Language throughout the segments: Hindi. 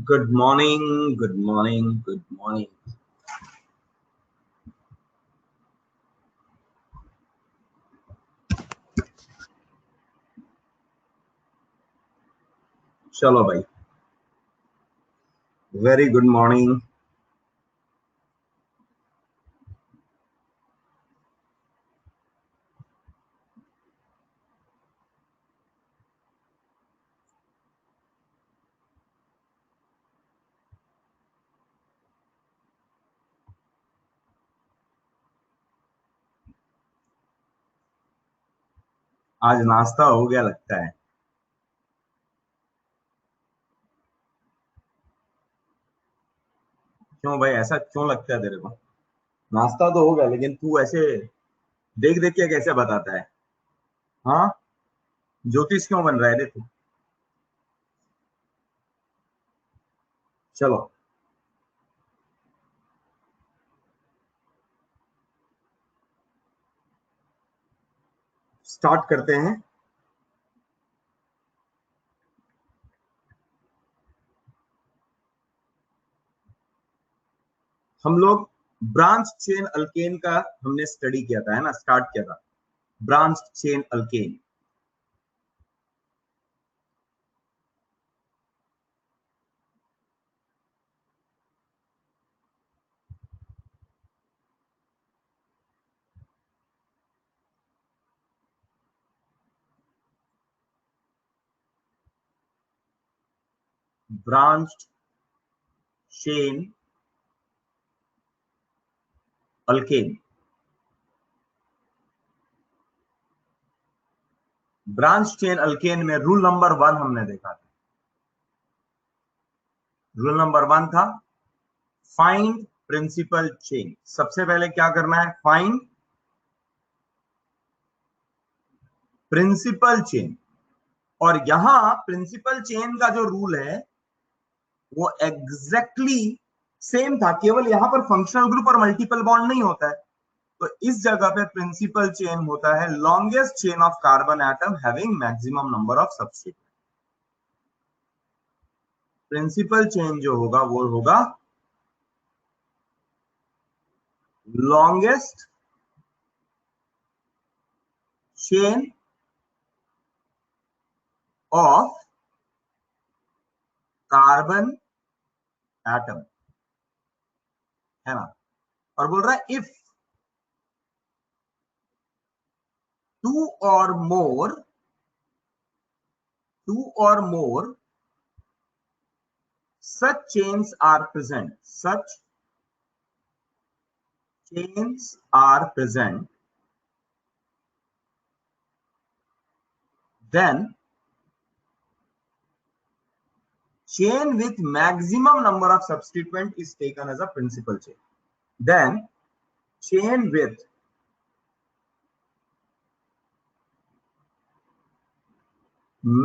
Good morning, good morning, good morning. चलो भाई, very good morning. आज नाश्ता हो गया लगता है। क्यों भाई, ऐसा क्यों लगता है तेरे को? नाश्ता तो हो गया, लेकिन तू ऐसे देख देख के कैसे बताता है? हाँ, ज्योतिष क्यों बन रहा है रे तू? चलो स्टार्ट करते हैं। हम लोग ब्रांच चेन अल्केन का हमने स्टडी किया था, है ना, स्टार्ट किया था। Branch chain alkane, branch chain alkane. Branch chain alkane में रूल नंबर 1 हमने देखा था। रूल नंबर 1 था फाइंड प्रिंसिपल चेन। सबसे पहले क्या करना है? Find principal chain. और यहां प्रिंसिपल चेन का जो रूल है वो एग्जैक्टली सेम था, केवल यहां पर फंक्शनल ग्रुप और मल्टीपल बॉन्ड नहीं होता है। तो इस जगह पे प्रिंसिपल चेन होता है longest chain of carbon atom having maximum number of substituent. Principal chain जो होगा वो होगा longest chain of carbon atom, है ना। और बोल रहा है if two or more such chains are present, then chain with maximum number of substituent is taken as a principal chain. Then chain with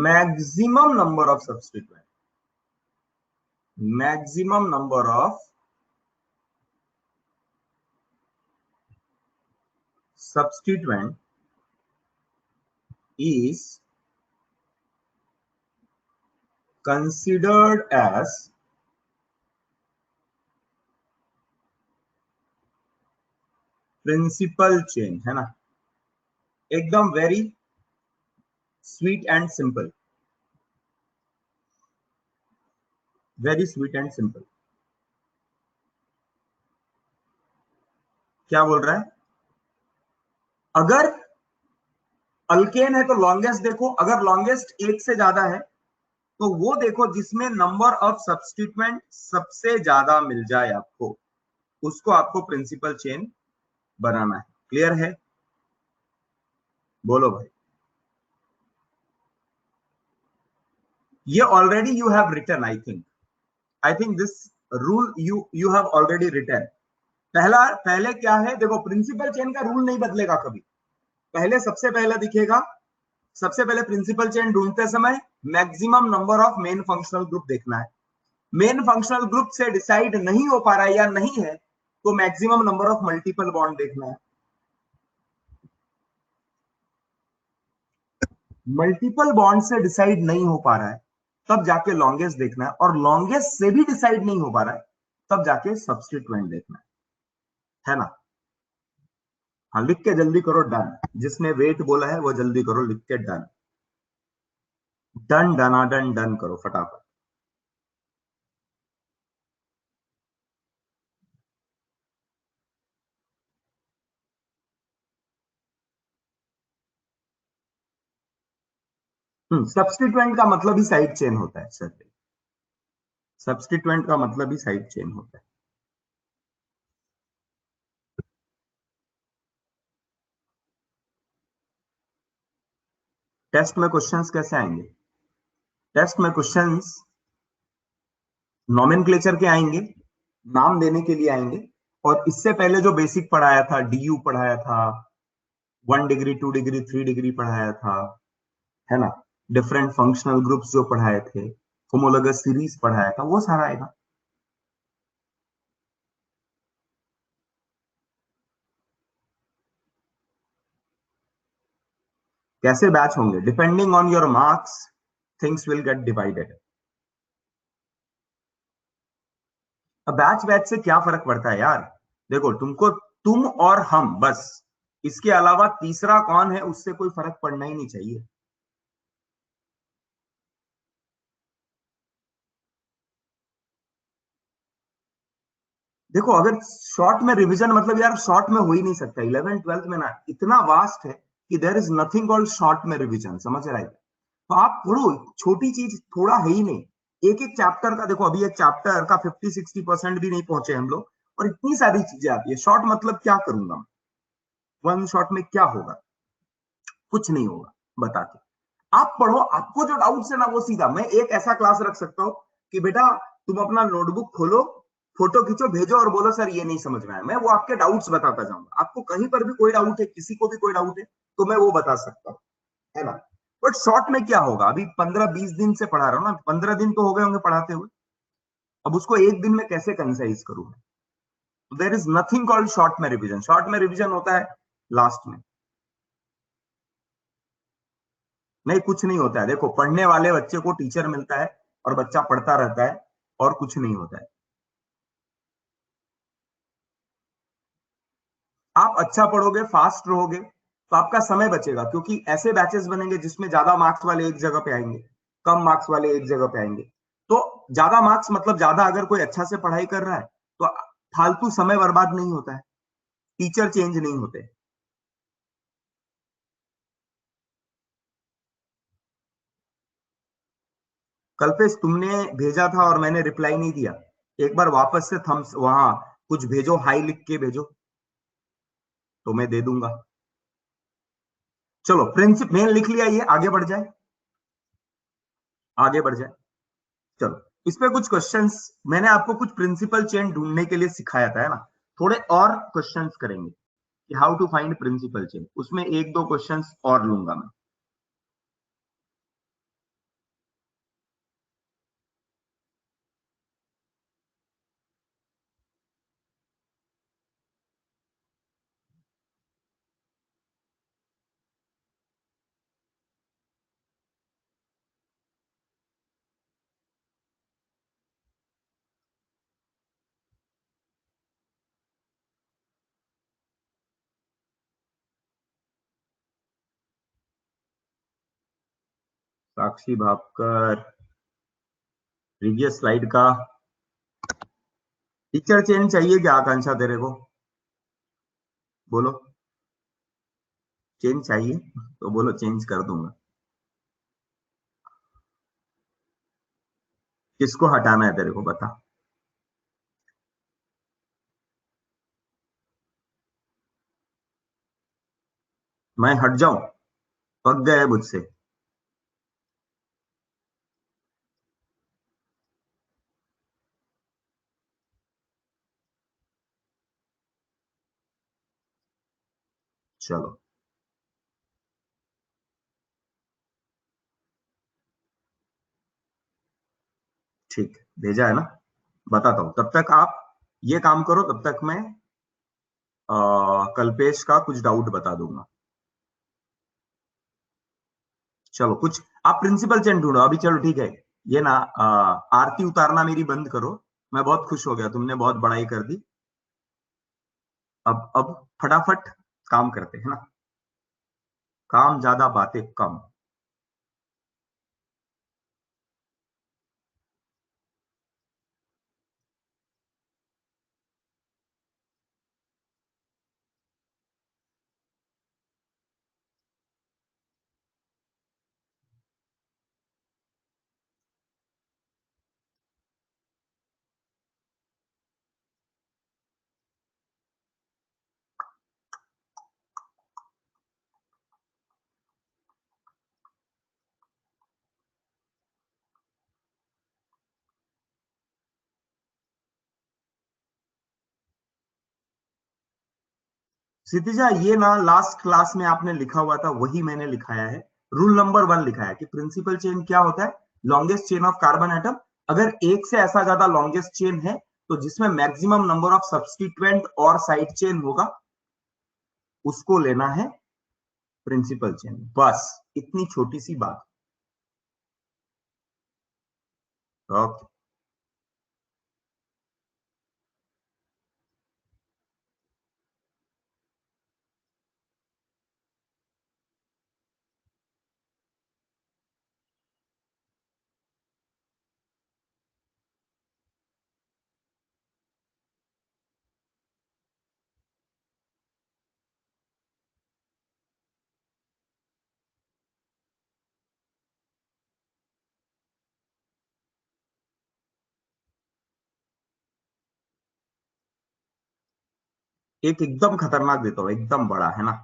maximum number of substituent is considered as principal chain, है ना। एकदम very sweet and simple, very sweet and simple. क्या बोल रहा है? अगर अल्केन है तो लॉन्गेस्ट देखो, अगर लॉन्गेस्ट एक से ज्यादा है तो वो देखो जिसमें नंबर ऑफ सब्स्टिट्यूएंट सबसे ज्यादा मिल जाए आपको, उसको आपको प्रिंसिपल चेन बनाना है। क्लियर है? बोलो भाई। ये already you have written, I think this rule you have already written. पहले क्या है देखो, प्रिंसिपल चेन का रूल नहीं बदलेगा कभी। पहले सबसे पहले दिखेगा, सबसे पहले प्रिंसिपल चेन ढूंढते समय maximum number of main functional group देखना है। मेन फंक्शनल ग्रुप से डिसाइड नहीं हो पा रहा है या नहीं है तो maximum number of multiple bond देखना है। मल्टीपल बॉन्ड से डिसाइड नहीं हो पा रहा है तब जाके लॉन्गेस्ट देखना है, और लॉन्गेस्ट से भी डिसाइड नहीं हो पा रहा है तब जाके सब्स्टिट्यूएंट देखना है ना। हाँ, लिख के जल्दी करो डन। जिसने वेट बोला है वो जल्दी करो, लिख के डन। डन डना डन डन करो फटाफट। सब्स्टिट्यूएंट का मतलब ही साइड चेन होता है सर। सब्स्टिट्यूएंट का मतलब ही साइड चेन होता है। टेस्ट में क्वेश्चंस कैसे आएंगे? टेस्ट में क्वेश्चंस नॉमेनक्लेचर के आएंगे, नाम देने के लिए आएंगे, और इससे पहले जो बेसिक पढ़ाया था, डीयू पढ़ाया था, 1 डिग्री 2 डिग्री 3 डिग्री पढ़ाया था, है ना, डिफरेंट फंक्शनल ग्रुप्स जो पढ़ाए थे, होमोलोगस सीरीज पढ़ाया था, वो सारा आएगा। कैसे बैच होंगे? Depending on your marks things will get divided. अब बैच बैच से क्या फर्क पड़ता है यार? देखो, तुमको तुम और हम बस, इसके अलावा तीसरा कौन है उससे कोई फर्क पड़ना ही नहीं चाहिए। देखो, अगर शॉर्ट में रिवीजन, मतलब यार शॉर्ट में हो ही नहीं सकता। 11th 12th में ना इतना वास्ट है कि there is nothing called short में रिवीजन, समझ रहे हैं? तो आप पढ़ो, छोटी चीज थोड़ा है ही नहीं। एक एक चैप्टर का देखो, अभी एक चैप्टर का 50-60% भी नहीं पहुंचे हम लोग, और इतनी सारी चीजें आती है। शॉर्ट मतलब क्या करूंगा मैं? वन शॉट में क्या होगा? कुछ नहीं होगा, बता के। आप पढ़ो, आपको जो डाउट्स है ना वो सीधा, मैं एक ऐसा क्लास रख सकता हूँ कि बेटा तुम अपना नोटबुक खोलो, फोटो खींचो, भेजो और बोलो सर ये नहीं समझ में आया। मैं वो आपके डाउट्स बताता जाऊंगा। आपको कहीं पर भी कोई डाउट है, किसी को भी कोई डाउट है, तो मैं वो बता सकता हूँ, है ना। बट शॉर्ट में क्या होगा? अभी 15-20 दिन से पढ़ा रहा हूँ ना, 15 दिन तो हो गए होंगे पढ़ाते हुए। अब उसको एक दिन में कैसे कंसाइज करूँ? There is nothing called short में रिविजन। शॉर्ट में रिविजन होता है लास्ट में। नहीं, कुछ नहीं होता है। देखो, पढ़ने वाले बच्चे को टीचर मिलता है और बच्चा पढ़ता रहता है, और कुछ नहीं होता है। आप अच्छा पढ़ोगे, फास्ट रहोगे, तो आपका समय बचेगा, क्योंकि ऐसे बैचेस बनेंगे जिसमें ज्यादा मार्क्स वाले एक जगह पे आएंगे, कम मार्क्स वाले एक जगह पे आएंगे। तो ज्यादा मार्क्स मतलब ज्यादा, अगर कोई अच्छा से पढ़ाई कर रहा है तो फालतू समय बर्बाद नहीं होता है, टीचर चेंज नहीं होते। कल पे तुमने भेजा था और मैंने रिप्लाई नहीं दिया। एक बार वापस से थम्स वहां कुछ भेजो, हाई लिख के भेजो, तो मैं दे दूंगा। चलो, प्रिंसिप मेन लिख लिया, ये आगे बढ़ जाए, आगे बढ़ जाए। चलो, इस पे कुछ क्वेश्चंस, मैंने आपको कुछ प्रिंसिपल चेन ढूंढने के लिए सिखाया था, है ना। थोड़े और क्वेश्चंस करेंगे कि how to find principal chain, उसमें एक दो क्वेश्चंस और लूंगा मैं। साक्षी भापकर, प्रीवियस स्लाइड का टीचर चेन चाहिए क्या आकांक्षा तेरे को? बोलो, चेंज चाहिए तो बोलो, चेंज कर दूंगा। किसको हटाना है तेरे को, बता। मैं हट जाऊं? पक गए मुझसे। चलो, ठीक है, भेजा है ना। बताता हूं, तब तक आप ये काम करो, तब तक मैं कल्पेश का कुछ डाउट बता दूंगा। चलो, कुछ आप प्रिंसिपल चेन ढूंढो अभी, चलो ठीक है। ये ना आरती उतारना मेरी बंद करो। मैं बहुत खुश हो गया, तुमने बहुत बड़ाई कर दी। अब फटाफट काम करते हैं ना। काम ज्यादा बातें कम। क्षितिजा, ये ना लास्ट क्लास में आपने लिखा हुआ था वही मैंने लिखाया है। रूल नंबर 1 लिखा है कि प्रिंसिपल चेन क्या होता है? Longest chain of carbon atom. अगर एक से ऐसा ज्यादा लॉन्गेस्ट चेन है तो जिसमें मैक्सिमम नंबर ऑफ सब्सटीट्यूएंट और साइड चेन होगा, उसको लेना है प्रिंसिपल चेन। बस इतनी छोटी सी बात। ओके। एक एकदम खतरनाक देता हूं, एकदम बड़ा है ना।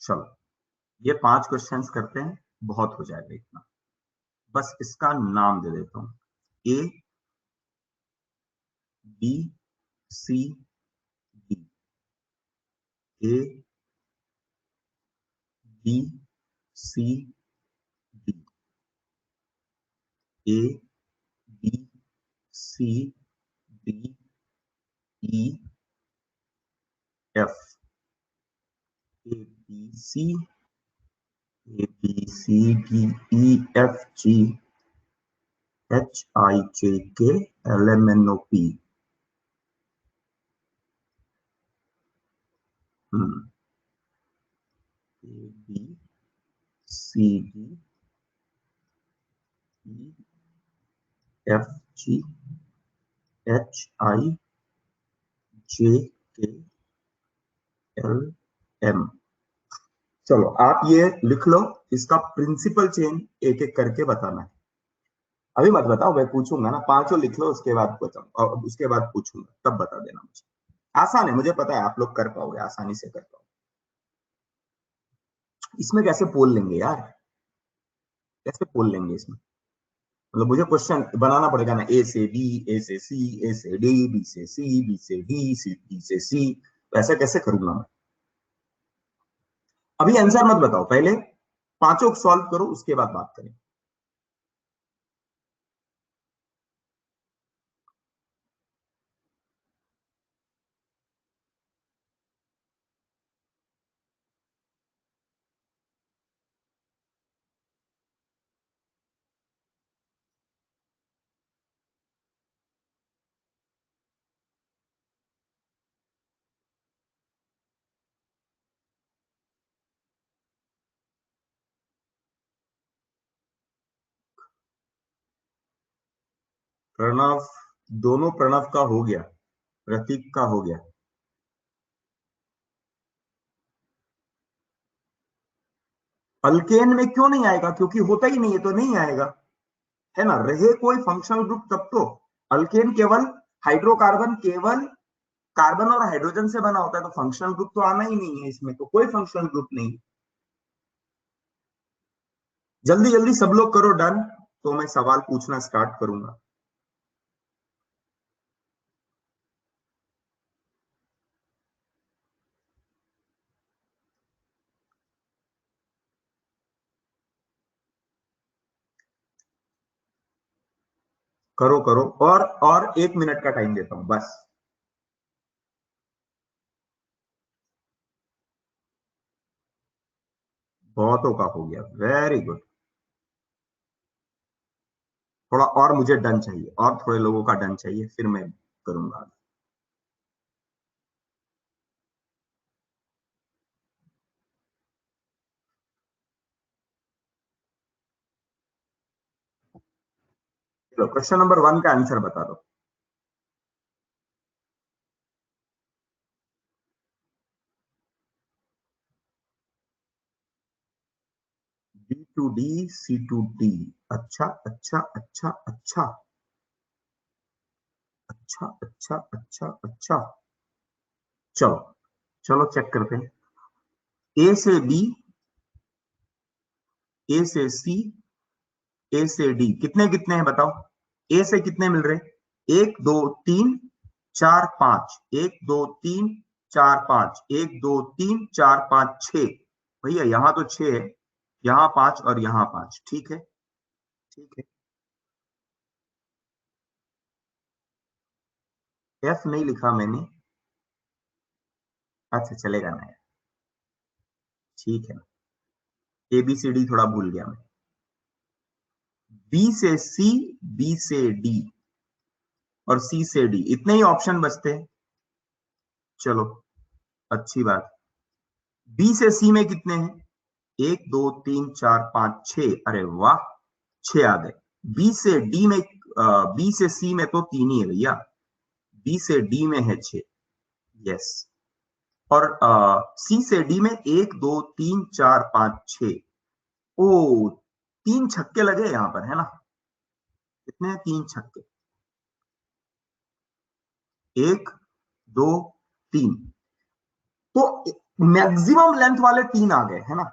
चलो, ये 5 क्वेश्चंस करते हैं, बहुत हो जाएगा इतना। बस इसका नाम दे देता हूं। ए, B, C, D. A, B, C, D. A, B, C, D, E, F. A, B, C, A, B, C, D, E, F, G, H, I, J, K, L, M, N, O, P. A, B, C, D, E, F, G, H, I, J, K, L, M. चलो आप ये लिख लो। इसका प्रिंसिपल चेन एक एक करके बताना है। अभी मत बताओ, मैं पूछूंगा ना। पांचों लिख लो, उसके बाद बताऊं और उसके बाद पूछूंगा, तब बता देना मुझे। आसान है, मुझे पता है आप लोग कर पाओगे, आसानी से कर पाओगे। इसमें कैसे पोल लेंगे यार? कैसे पोल लेंगे इसमें? मतलब मुझे क्वेश्चन बनाना पड़ेगा ना, ए से बी, ए से सी, ए से डी, बी से सी, बी से डी, सी, डी से सी। ऐसा कैसे करूंगा मैं? अभी आंसर मत बताओ, पहले पांचों सॉल्व करो, उसके बाद बात करें। प्रणव, दोनों प्रणव का हो गया, प्रतीक का हो गया। अल्केन में क्यों नहीं आएगा? क्योंकि होता ही नहीं है तो नहीं आएगा, है ना। रहे कोई फंक्शनल ग्रुप तब तो। अल्केन केवल हाइड्रोकार्बन, केवल कार्बन और हाइड्रोजन से बना होता है, तो फंक्शनल ग्रुप तो आना ही नहीं है, इसमें तो कोई फंक्शनल ग्रुप नहीं। जल्दी जल्दी सब लोग करो डन, तो मैं सवाल पूछना स्टार्ट करूंगा। करो करो, और 1 मिनट का टाइम देता हूं बस। बहुतों का हो गया, वेरी गुड। थोड़ा और मुझे डन चाहिए, और थोड़े लोगों का डन चाहिए, फिर मैं करूंगा। चलो क्वेश्चन नंबर 1 का आंसर बता दो। B2D C2D। अच्छा अच्छा अच्छा अच्छा अच्छा अच्छा अच्छा अच्छा। चलो चलो चेक करते हैं। ए से बी, ए से सी, ए से डी, कितने कितने हैं बताओ। ए से कितने मिल रहे? 1 2 3 4 5, 1 2 3 4 5, 1 2 3 4 5 6। भैया यहां तो 6 है, यहां 5 और यहां 5, ठीक है। ठीक है। एफ नहीं लिखा मैंने। अच्छा चलेगा ना यार, ठीक है। ए बी सी डी थोड़ा भूल गया मैं। बी से सी, बी से डी और सी से डी, इतने ही ऑप्शन बचते हैं। चलो अच्छी बात। बी से सी में कितने हैं? 1 2 3 4 5 6, अरे वाह, 6 आ गए। बी से डी में, बी से सी में तो 3 ही है भैया, बी से डी में है 6। यस। और सी से डी में 1 2 3 4 5 6। ओ, 3 छक्के लगे यहां पर, है ना? कितने हैं? 3 छक्के। 1 2 3। तो मैक्सिमम लेंथ वाले 3 आ गए, है ना?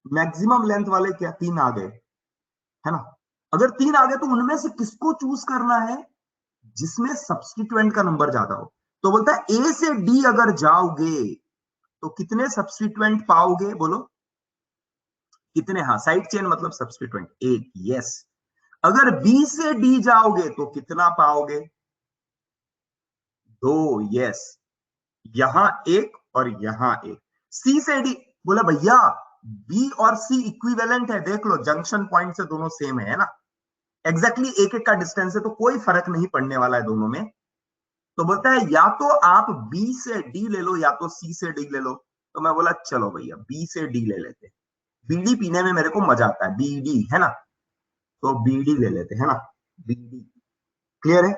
मैक्सिमम लेंथ वाले क्या 3 आ गए, है ना? अगर 3 आ गए तो उनमें से किसको चूज करना है? जिसमें सब्स्टिट्यूएंट का नंबर ज्यादा हो। तो बोलता है ए से डी अगर जाओगे तो कितने सब्स्टिट्यूएंट पाओगे, बोलो कितने? हाँ, साइड चेन मतलब सब्स्टिट्यूएंट एक। यस। अगर बी से डी जाओगे तो कितना पाओगे? 2। यस। यहां एक और यहां एक। सी से डी, बोला भैया बी और सी इक्विवेलेंट है, देख लो जंक्शन पॉइंट से दोनों सेम है ना? एग्जैक्टली एक एक का डिस्टेंस है, तो कोई फर्क नहीं पड़ने वाला है दोनों में। तो बोलता है या तो आप बी से डी ले लो या तो सी से डी ले लो। तो मैं बोला चलो भैया बी से डी ले लेते हैं, बीडी पीने में मेरे को मजा आता है, बीडी है ना, तो बीडी ले लेते हैं ना, बीडी। क्लियर है?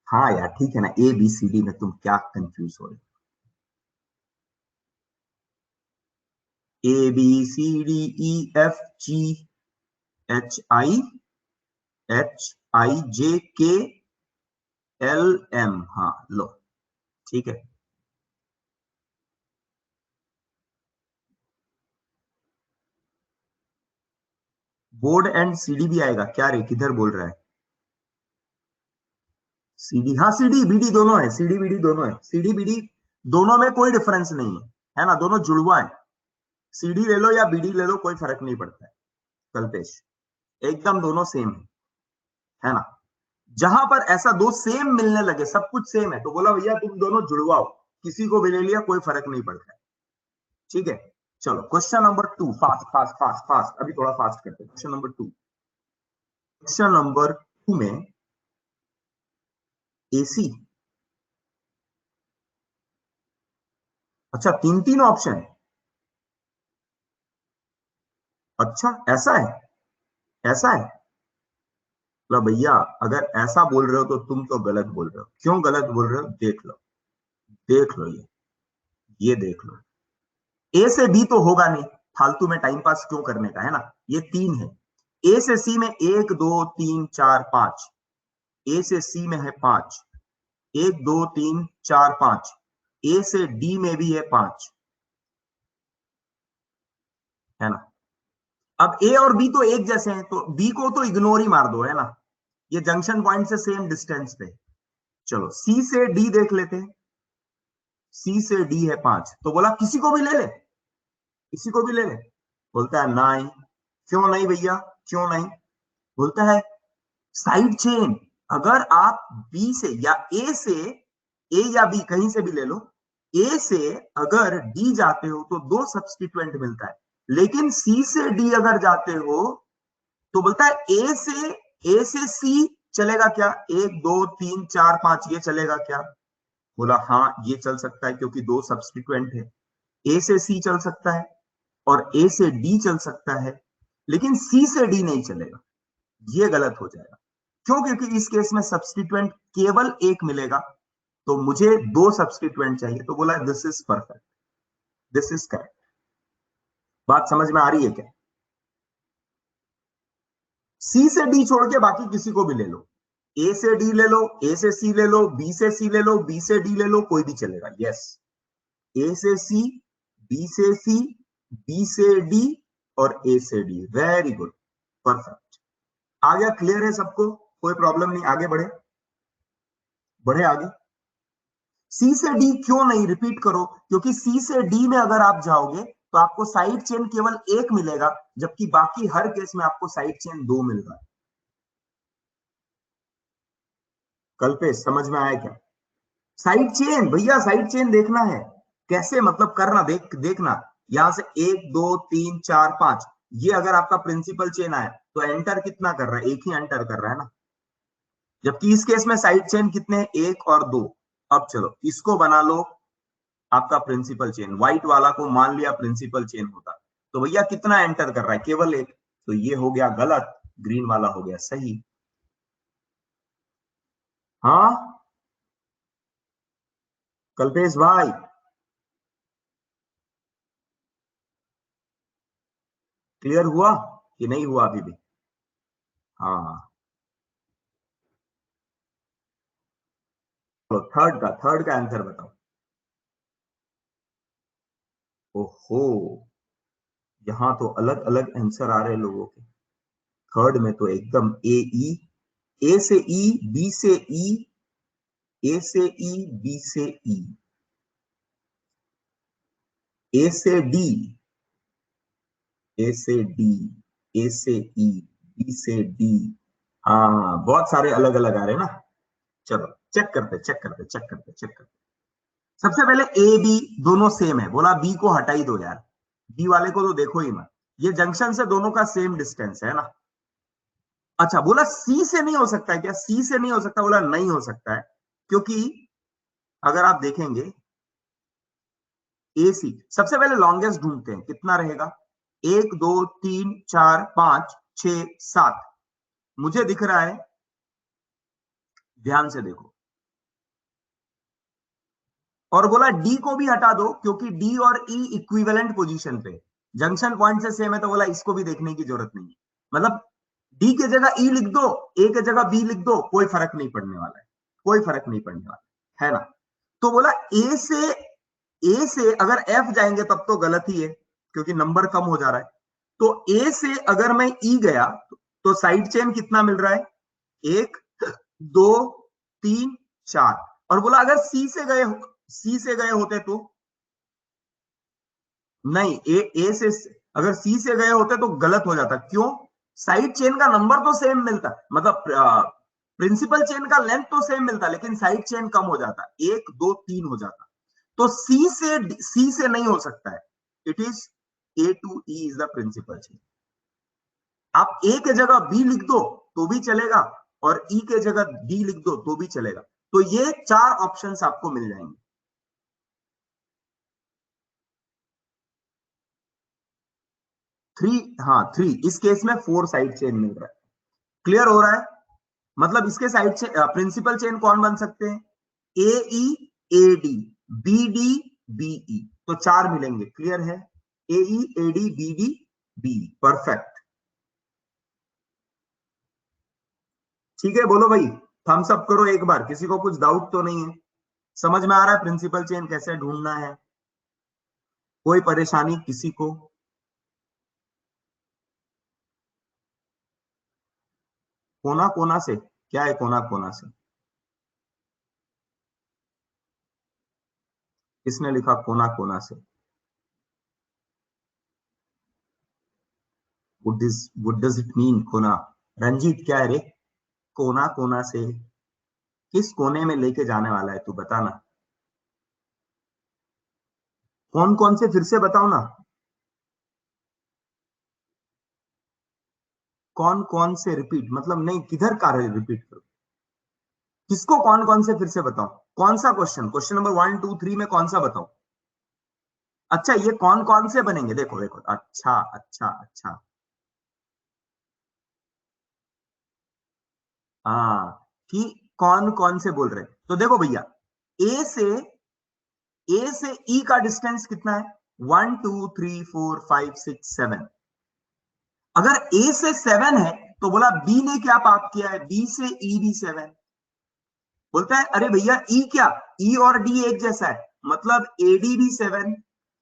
हाँ यार ठीक है ना, ए बी सी डी में तुम क्या कंफ्यूज हो रहे हो? A B C D E F G H I, H I J K L M, हाँ लो, ठीक है। बोर्ड एंड सीडी भी आएगा क्या रे? किधर बोल रहा है? सीडी, हाँ सीडी बीडी दोनों है, सीडी बीडी दोनों है, सीडी बीडी दोनों में कोई डिफरेंस नहीं है ना? दोनों जुड़वा है। सीडी ले लो या बीडी ले लो, कोई फर्क नहीं पड़ता है कल्पेश, एकदम दोनों सेम है ना? जहां पर ऐसा दो सेम मिलने लगे, सब कुछ सेम है, तो बोला भैया तुम दोनों जुड़वाओ, किसी को भी ले लिया कोई फर्क नहीं पड़ता है। ठीक है। चलो question number 2, fast fast fast fast, अभी थोड़ा फास्ट करते हैं। क्वेश्चन नंबर 2, क्वेश्चन नंबर 2 में एसी। अच्छा, तीन तीन ऑप्शन? अच्छा ऐसा है, ऐसा है। लो भैया, अगर ऐसा बोल रहे हो तो तुम तो गलत बोल रहे हो। क्यों गलत बोल रहे हो? देख लो, देख लो ये देख लो। ए से बी तो होगा नहीं, फालतू में टाइम पास क्यों करने का, है ना? ये 3 है। ए से सी में 1 2 3 4 5, ए से सी में है 5, 1 2 3 4 5, ए से डी में भी है 5, है ना। अब ए और बी तो एक जैसे हैं, तो बी को तो इग्नोर ही मार दो, है ना, ये जंक्शन पॉइंट से सेम डिस्टेंस पे। चलो सी से डी देख लेते हैं। सी से डी है 5, तो बोला किसी को भी ले ले, किसी को भी ले ले। बोलता है नहीं। क्यों नहीं भैया, क्यों नहीं? बोलता है साइड चेन, अगर आप बी से या ए से, ए या बी कहीं से भी ले लो, ए से अगर डी जाते हो तो 2 सब्स्टिट्यूएंट मिलता है, लेकिन सी से डी अगर जाते हो तो बोलता है ए से सी चलेगा क्या, 1 2 3 4 5 ये चलेगा क्या? बोला हाँ ये चल सकता है क्योंकि 2 सब्स्टिट्यूएंट है। ए से सी चल सकता है और ए से डी चल सकता है, लेकिन सी से डी नहीं चलेगा। ये गलत हो जाएगा। क्यों? क्योंकि इस केस में सब्स्टिट्यूएंट केवल एक मिलेगा, तो मुझे 2 सब्स्टिट्यूएंट चाहिए। तो बोला this is perfect, this is correct. बात समझ में आ रही है क्या? सी से डी छोड़ के बाकी किसी को भी ले लो, ए से डी ले लो, ए से सी ले लो, बी से सी ले लो, बी से डी ले लो, कोई भी चलेगा। यस, ए से सी, बी से सी, बी से डी और ए से डी। Very good, perfect. आ गया? क्लियर है सबको? कोई प्रॉब्लम नहीं? आगे बढ़े, बढ़े आगे। सी से डी क्यों नहीं, रिपीट करो, क्योंकि सी से डी में अगर आप जाओगे तो आपको साइड चेन केवल एक मिलेगा, जबकि बाकी हर केस में आपको साइड चेन 2 मिल रहा है। कल पे समझ में आया क्या? साइड चेन भैया, साइड चेन देखना है कैसे, मतलब करना, देखना। यहां से 1 2 3 4 5, ये अगर आपका प्रिंसिपल चेन आया तो एंटर कितना कर रहा है? एक ही एंटर कर रहा है ना, जबकि इस केस में साइड चेन कितने हैं? 1 और 2। अब चलो इसको बना लो आपका प्रिंसिपल चेन। व्हाइट वाला को मान लिया प्रिंसिपल चेन होता, तो भैया कितना एंटर कर रहा है? केवल एक। तो ये हो गया गलत, ग्रीन वाला हो गया सही। हाँ कल्पेश भाई, क्लियर हुआ कि नहीं हुआ अभी भी? हाँ तो थर्ड का आंसर बताओ। ओहो, यहां तो अलग अलग आंसर आ रहे हैं लोगों के। थर्ड में तो एकदम ए ई, ए से ई, बी से ई, ए से ई, बी से ई, ए से डी, ए से डी, ए से ई, बी से डी। हाँ बहुत सारे अलग अलग आ रहे हैं ना। चलो चेक करते चेक करते चेक करते चेक करते। सबसे पहले ए बी दोनों सेम है, बोला बी को हटा ही दो यार, बी वाले को तो देखो ही मत, ये जंक्शन से दोनों का सेम डिस्टेंस है ना। अच्छा बोला सी से नहीं हो सकता है क्या? सी से नहीं हो सकता? बोला नहीं हो सकता है, क्योंकि अगर आप देखेंगे ए सी, सबसे पहले लॉन्गेस्ट ढूंढते हैं, कितना रहेगा? 1 2 3 4 5 6 7, मुझे दिख रहा है, ध्यान से देखो। और बोला डी को भी हटा दो, क्योंकि डी और ई इक्विवेलेंट पोजीशन पे, जंक्शन पॉइंट से सेम है, तो बोला इसको भी देखने की जरूरत नहीं है। मतलब डी के जगह ई लिख दो, ए के जगह बी लिख दो, कोई फर्क नहीं पड़ने वाला है, कोई फर्क नहीं पड़ने वाला है ना। तो बोला ए से अगर एफ जाएंगे तब तो गलत ही है, क्योंकि नंबर कम हो जा रहा है। तो ए से अगर मैं ई गया तो साइड चेन कितना मिल रहा है? 1 2 3 4। और बोला अगर सी से गए होते तो, नहीं ए से, अगर सी से गए होते तो गलत हो जाता। क्यों? साइड चेन का नंबर तो सेम मिलता, मतलब प्रिंसिपल चेन का लेंथ तो सेम मिलता, लेकिन साइड चेन कम हो जाता, 1 2 3 हो जाता। तो सी से नहीं हो सकता है। It is A two E is the principal chain. आप ए के जगह बी लिख दो तो भी चलेगा, और ई के जगह डी लिख दो तो भी चलेगा। तो ये 4 ऑप्शंस आपको मिल जाएंगे। 3, हाँ 3, इस केस में 4 साइड चेन मिल रहा है। क्लियर हो रहा है? मतलब इसके साइड चेन, प्रिंसिपल चेन कौन बन सकते हैं? A E, A D, B D, B E, तो 4 मिलेंगे। क्लियर है? A E, A D, B D, B. Perfect. ठीक है बोलो भाई, थम्स अप करो एक बार, किसी को कुछ डाउट तो नहीं है? समझ में आ रहा है प्रिंसिपल चेन कैसे ढूंढना है? कोई परेशानी किसी को? कोना कोना से क्या है? कोना कोना से किसने लिखा कोना कोना से? व्हाट डज इट मीन कोना? रंजीत क्या है रे कोना कोना से? किस कोने में लेके जाने वाला है तू बताना। कौन कौन से फिर से बताओ ना। कौन कौन से रिपीट मतलब नहीं, किधर का रिपीट करो? किसको कौन कौन से फिर से बताओ? कौन सा क्वेश्चन? क्वेश्चन नंबर 1 2 3 में कौन सा बताओ? अच्छा ये कौन कौन से बनेंगे? देखो देखो, अच्छा अच्छा अच्छा। हाँ, कि कौन कौन से बोल रहे हैं। तो देखो भैया, ए से ए से ई का डिस्टेंस कितना है? 1 2 3 4 5 6 7। अगर ए से 7 है तो बोला बी ने क्या पाप किया है? बी से ई भी 7। बोलता है अरे भैया ई क्या, ई और डी एक जैसा है, मतलब एडी भी 7।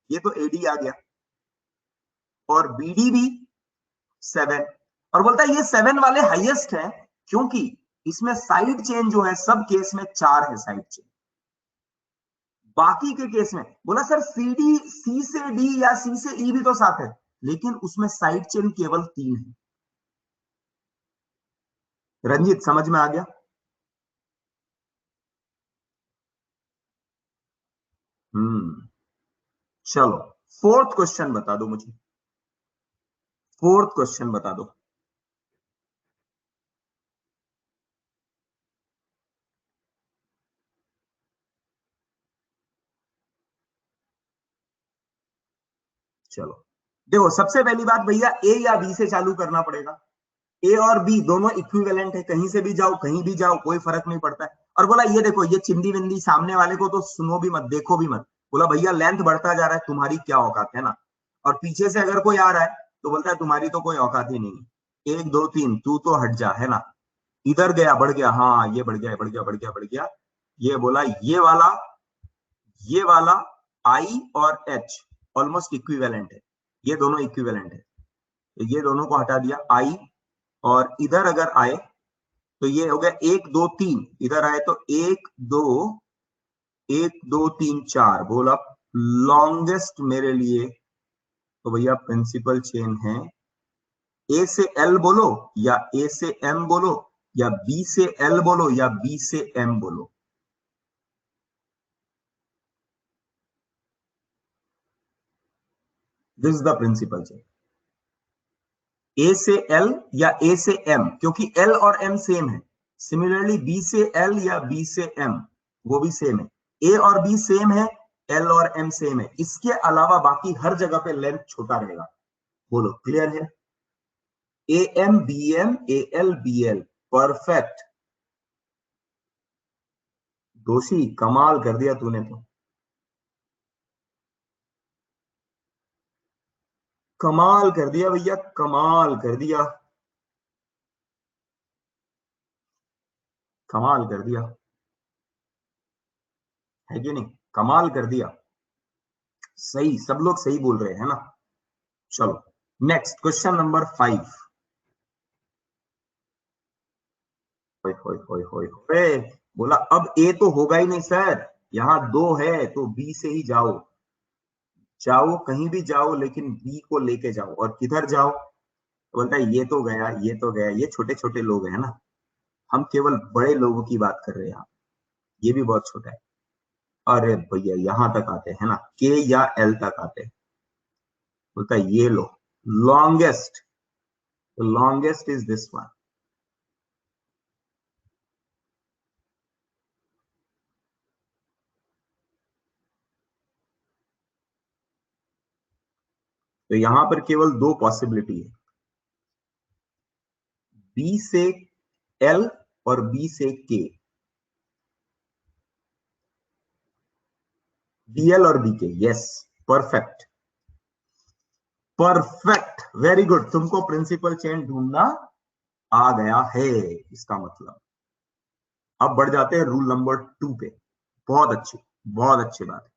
ये तो एडी आ गया, और बीडी भी 7। और बोलता है ये 7 वाले हाईएस्ट है, क्योंकि इसमें साइड चेन जो है सब केस में 4 है साइड चेन। बाकी के केस में बोला सर सी डी, सी से डी या सी से ई भी तो 7 है, लेकिन उसमें साइड चेन केवल 3 है। रंजीत समझ में आ गया? हम्म। चलो, फोर्थ क्वेश्चन बता दो मुझे। फोर्थ क्वेश्चन बता दो। चलो देखो, सबसे पहली बात भैया, ए या बी से चालू करना पड़ेगा। ए और बी दोनों इक्विवेलेंट है, कहीं से भी जाओ कहीं भी जाओ कोई फर्क नहीं पड़ता है। और बोला ये देखो, ये चिंदी विंदी सामने वाले को तो सुनो भी मत, देखो भी मत। बोला भैया लेंथ बढ़ता जा रहा है, तुम्हारी क्या औकात है ना। और पीछे से अगर कोई आ रहा है तो बोलता है तुम्हारी तो कोई औकात ही नहीं है, 1 2 3 तू तो हट जा, है ना। इधर गया बढ़ गया, हाँ ये बढ़ गया बढ़ गया बढ़ गया बढ़ गया। ये बोला ये वाला आई और एच ऑलमोस्ट इक्विवेलेंट है, ये दोनों इक्विवेलेंट है। तो ये दोनों को हटा दिया आई, और इधर अगर आए तो ये हो गया 1 2 3, इधर आए तो 1 2 1 2 3 4। बोला लॉन्गेस्ट मेरे लिए तो भैया प्रिंसिपल चेन है, ए से एल बोलो या ए से एम बोलो, या बी से एल बोलो या बी से एम बोलो। This is the principal chain. A से एल या ए से एम, क्योंकि एल और एम सेम है। सिमिलरली बी से एल या बी से एम, वो भी सेम है। ए और बी सेम है, एल और एम सेम है, इसके अलावा बाकी हर जगह पे लेंथ छोटा रहेगा। बोलो क्लियर है? A M B M, A L B L, perfect. Doshi कमाल कर दिया तूने तो, कमाल कर दिया भैया, कमाल कर दिया, कमाल कर दिया, है कि नहीं? कमाल कर दिया। सही, सब लोग सही बोल रहे हैं ना। चलो नेक्स्ट क्वेश्चन नंबर 5। होय होय होय होय होय। बोला अब ए तो होगा ही नहीं सर, यहाँ 2 है तो बी से ही जाओ। जाओ कहीं भी जाओ, लेकिन बी को लेके जाओ। और किधर जाओ? तो बोलता है ये तो गया, ये तो गया, ये छोटे छोटे लोग हैं ना, हम केवल बड़े लोगों की बात कर रहे हैं यहाँ। ये भी बहुत छोटा है। अरे भैया यहां तक आते हैं ना, के या एल तक आते हैं। बोलता है ये लो longest, longest is this one. तो यहां पर केवल 2 पॉसिबिलिटी है, बी से एल और बी से के। बीएल और बी के, yes, perfect, perfect, very good. तुमको प्रिंसिपल चेन ढूंढना आ गया है, इसका मतलब। अब बढ़ जाते हैं रूल नंबर 2 पे। बहुत अच्छी बात है,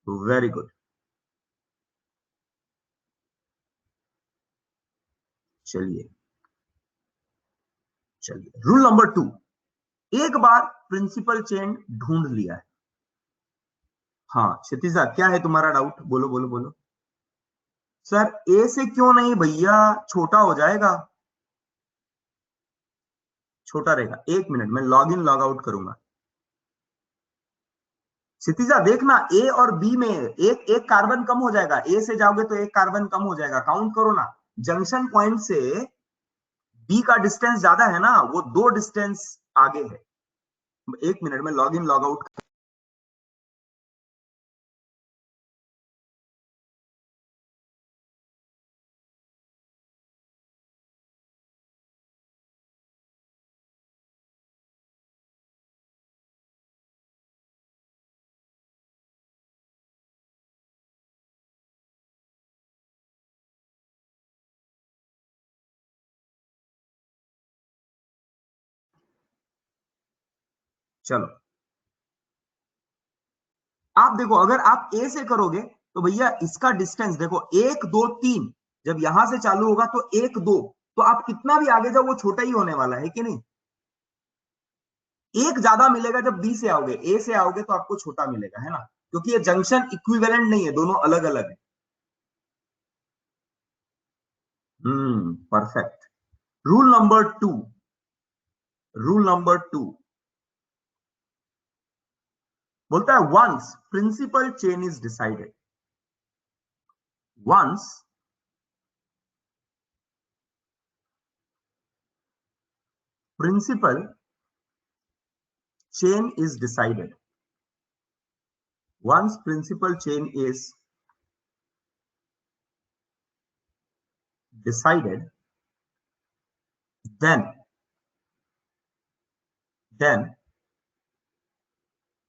वेरी गुड। चलिए रूल नंबर 2, एक बार प्रिंसिपल चेन ढूंढ लिया है। हाँ क्षितिजा, क्या है तुम्हारा डाउट? बोलो बोलो बोलो। सर ए से क्यों नहीं भैया, छोटा हो जाएगा, छोटा रहेगा। एक मिनट में लॉग इन लॉग आउट करूंगा। क्षितिजा देखना, ए और बी में एक एक कार्बन कम हो जाएगा। ए से जाओगे तो एक कार्बन कम हो जाएगा, काउंट करो ना। जंक्शन पॉइंट से बी का डिस्टेंस ज्यादा है ना, वो 2 डिस्टेंस आगे है। एक मिनट में लॉग इन लॉग आउट। चलो आप देखो, अगर आप ए से करोगे तो भैया इसका डिस्टेंस देखो, 1 2 3। जब यहां से चालू होगा तो 1 2, तो आप कितना भी आगे जाओ वो छोटा ही होने वाला है कि नहीं। एक ज्यादा मिलेगा जब बी से आओगे, ए से आओगे तो आपको छोटा मिलेगा, है ना, क्योंकि ये जंक्शन इक्विवेलेंट नहीं है, दोनों अलग अलग है। Perfect. Rule number 2, rule number 2 बोलता है once principal chain is decided, once principal chain is decided, once principal chain is decided, then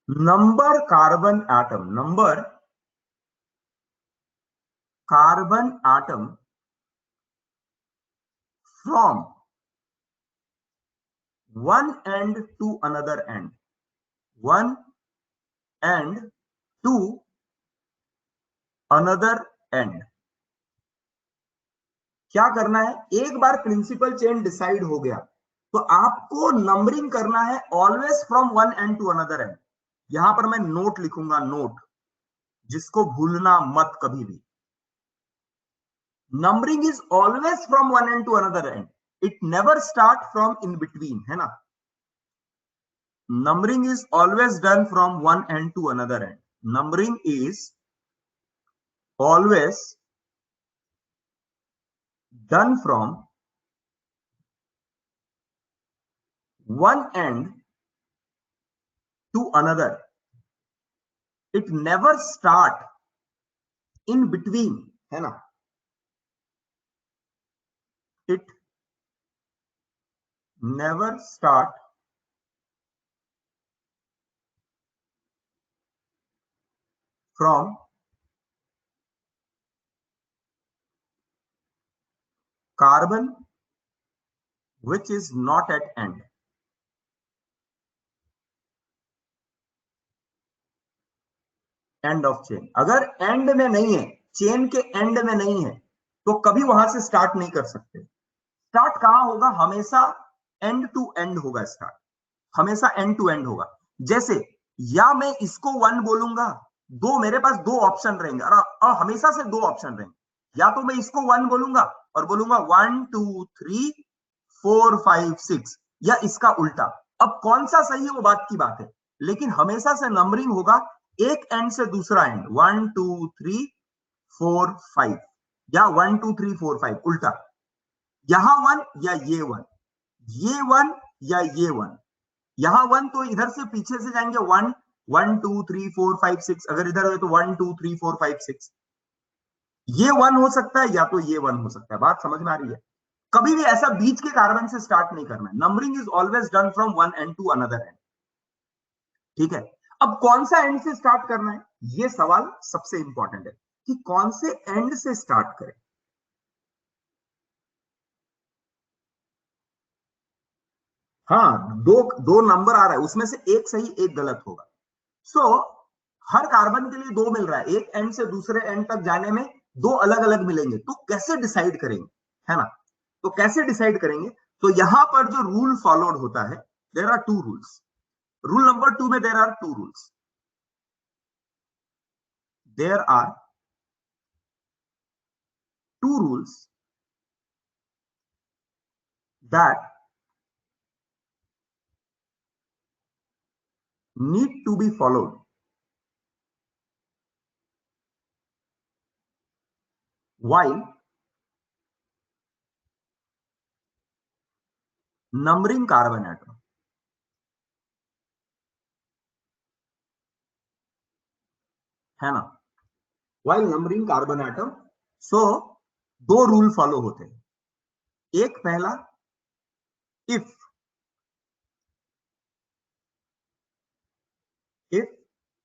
number carbon atom from one end to another end, one end to another end। क्या करना है, एक बार प्रिंसिपल चेन डिसाइड हो गया तो आपको नंबरिंग करना है always from one end to another end. यहां पर मैं नोट लिखूंगा, नोट, जिसको भूलना मत कभी भी। Numbering is always from one end to another end, it never start from in between, है ना। numbering is always done from one end to another end, numbering is always done from one end to another, it never start in between, है ना, it never start from carbon which is not at end। End of chain, अगर एंड में नहीं है, चेन के एंड में नहीं है, तो कभी वहां से स्टार्ट नहीं कर सकते। स्टार्ट कहां होगा, हमेशा एंड टू एंड होगा स्टार्ट, हमेशा एंड टू एंड होगा। जैसे या मैं इसको 1 बोलूंगा, दो मेरे पास 2 ऑप्शन रहेंगे, और हमेशा से 2 ऑप्शन रहेंगे। या तो मैं इसको 1 बोलूंगा और बोलूंगा 1 2 3 4 5 6, या इसका उल्टा। अब कौन सा सही है वो बात की बात है, लेकिन हमेशा से नंबरिंग होगा एक एंड से दूसरा एंड, 1 2 3 4 5, या 1 2 3 4 5 उल्टा। यहां 1 या ये 1, ये 1 या ये 1। यहां 1 तो इधर से पीछे से जाएंगे 1 1 2 3 4 5 6, अगर इधर है तो 1 2 3 4 5 6। ये 1 हो सकता है या तो ये 1 हो सकता है, बात समझ में आ रही है। कभी भी ऐसा बीच के कार्बन से स्टार्ट नहीं करना है, numbering is always done from one end to another end, ठीक है। अब कौन सा एंड से स्टार्ट करना है, ये सवाल सबसे इंपॉर्टेंट है कि कौन से एंड से स्टार्ट करें। हाँ, दो दो नंबर आ रहा है, उसमें से एक सही एक गलत होगा। सो हर कार्बन के लिए दो मिल रहा है, एक एंड से दूसरे एंड तक जाने में दो अलग अलग मिलेंगे, तो कैसे डिसाइड करेंगे, है ना? तो कैसे डिसाइड करेंगे? तो यहां पर जो रूल फॉलोड होता है, there are two rules. Rule number 2 में there are two rules. There are two rules that need to be followed while numbering carbon atom, है ना? while numbering carbon atom, so दो रूल फॉलो होते हैं। एक पहला, if if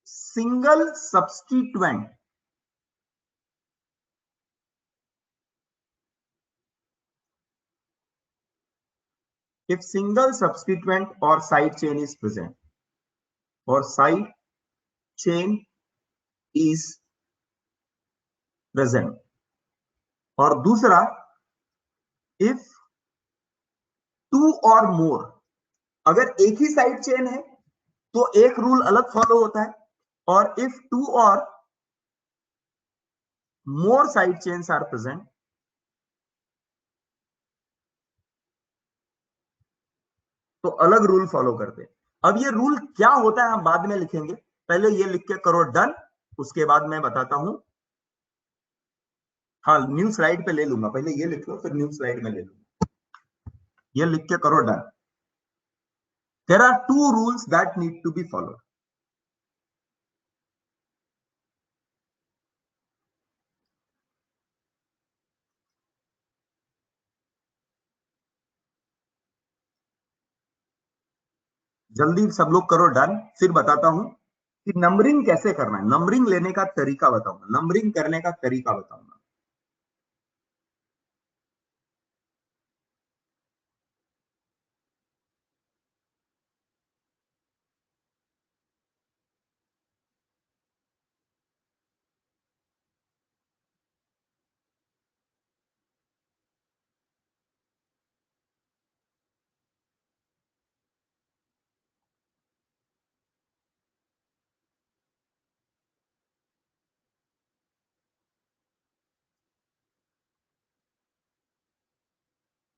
single substituent if single substituent or side chain is present, or side chain is present, और दूसरा, if two or more, अगर एक ही साइड चेन है तो एक रूल अलग फॉलो होता है, और if two or more side chains are present, तो अलग रूल फॉलो करते हैं। अब ये रूल क्या होता है हम बाद में लिखेंगे, पहले ये लिख के करो डन, उसके बाद मैं बताता हूं। हाँ, न्यू स्लाइड पे ले लूंगा, पहले ये लिख लो फिर न्यू स्लाइड में ले लूंगा। ये लिख के करो done. There are two rules that need to be followed. जल्दी सब लोग करो डन, फिर बताता हूं कि नंबरिंग कैसे करना है, नंबरिंग लेने का तरीका बताऊंगा, नंबरिंग करने का तरीका बताऊंगा।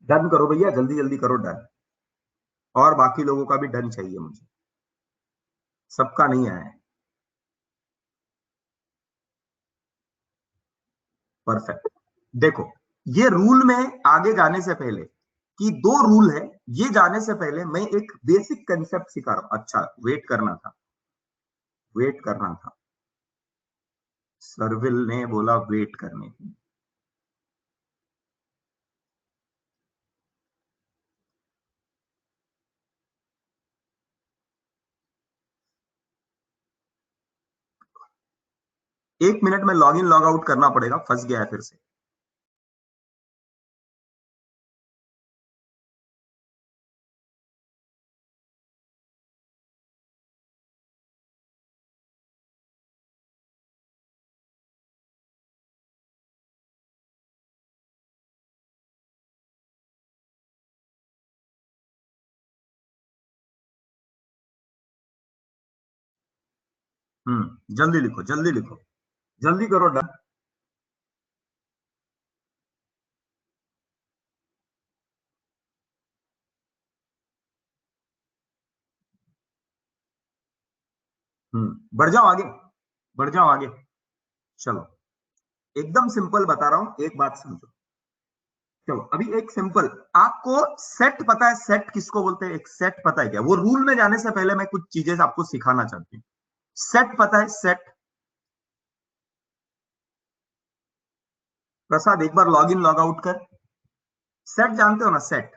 डन करो भैया, जल्दी जल्दी करो डन, और बाकी लोगों का भी डन चाहिए मुझे, सबका नहीं आया है। परफेक्ट। देखो, ये रूल में आगे जाने से पहले, कि दो रूल है, ये जाने से पहले मैं एक बेसिक कंसेप्ट सिखा रहा हूं। अच्छा, वेट करना था, वेट करना था, सर्विल ने बोला वेट करने की। एक मिनट में लॉग इन लॉग आउट करना पड़ेगा, फंस गया है फिर से। जल्दी लिखो, जल्दी लिखो, जल्दी करो डन। बढ़ जाओ आगे, बढ़ जाओ आगे। चलो, एकदम सिंपल बता रहा हूं, एक बात समझो। चलो, अभी एक सिंपल, आपको सेट पता है, सेट किसको बोलते हैं? एक सेट पता है क्या? वो रूल में जाने से पहले मैं कुछ चीजें आपको सिखाना चाहती हूँ। सेट पता है? सेट, प्रसाद एक बार लॉग इन लॉग आउट कर। सेट जानते हो ना, सेट?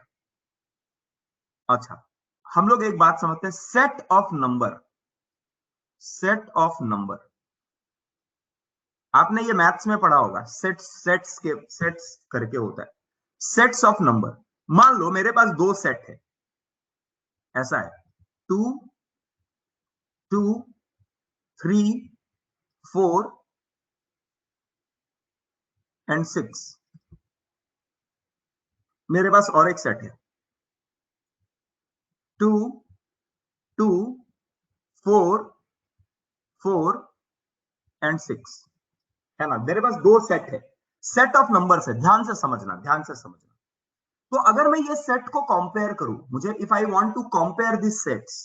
अच्छा, हम लोग एक बात समझते हैं, set of number, set of number, आपने ये मैथ्स में पढ़ा होगा, सेट्स, सेट्स के सेट्स करके होता है, सेट्स ऑफ नंबर। मान लो मेरे पास दो सेट है, ऐसा है 2 2 3 4 एंड 6। मेरे पास और एक सेट है 2 2 4 4 एंड 6, है ना। मेरे पास दो सेट है, सेट ऑफ नंबर्स है। ध्यान से समझना, ध्यान से समझना। तो अगर मैं ये सेट को कंपेयर करूं, मुझे if I want to compare this sets,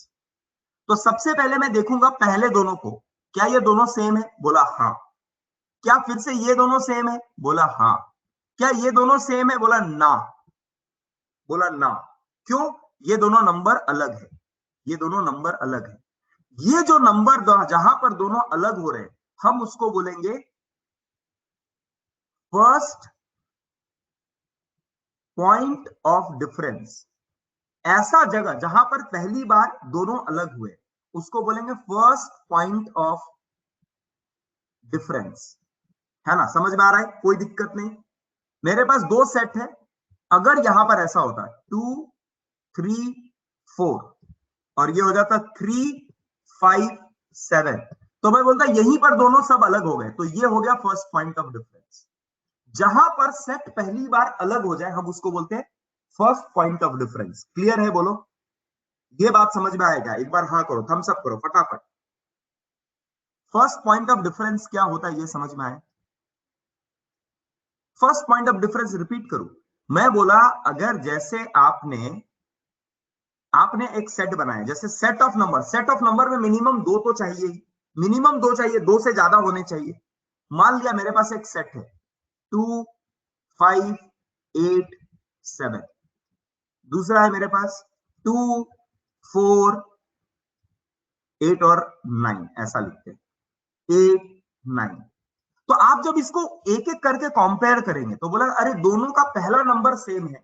तो सबसे पहले मैं देखूंगा पहले दोनों को, क्या ये दोनों सेम है? बोला हाँ। क्या फिर से ये दोनों सेम है? बोला हाँ। क्या ये दोनों सेम है? बोला ना। बोला ना। क्यों? ये दोनों नंबर अलग है, ये दोनों नंबर अलग है। ये जो नंबर जहां पर दोनों अलग हो रहे हैं, हम उसको बोलेंगे फर्स्ट पॉइंट ऑफ डिफरेंस। ऐसा जगह जहां पर पहली बार दोनों अलग हुए, उसको बोलेंगे फर्स्ट पॉइंट ऑफ डिफरेंस, है ना। समझ में आ रहा है? कोई दिक्कत नहीं। मेरे पास दो सेट है, अगर यहां पर ऐसा होता 2 3 4 और ये हो जाता 3 5 7, तो मैं बोलता यहीं पर दोनों सब अलग हो गए, तो ये हो गया फर्स्ट पॉइंट ऑफ डिफरेंस। जहां पर सेट पहली बार अलग हो जाए, हम उसको बोलते हैं first point of difference. Clear है? बोलो, ये बात समझ में आएगा? एक बार हाँ करो, थम्स अप करो फटाफट। फर्स्ट पॉइंट ऑफ डिफरेंस क्या होता है, ये समझ में आए? First point of difference repeat करूं, मैं बोला अगर जैसे आपने आपने एक सेट बनाया, जैसे set of number, set of number में मिनिमम दो तो चाहिए ही, मिनिमम दो चाहिए, दो से ज्यादा होने चाहिए। मान लिया मेरे पास एक सेट है 2 5 8 7, दूसरा है मेरे पास 2 4 8 और 9, ऐसा लिखते हैं 8 9। तो आप जब इसको एक एक करके कंपेयर करेंगे, तो बोला अरे दोनों का पहला नंबर सेम है,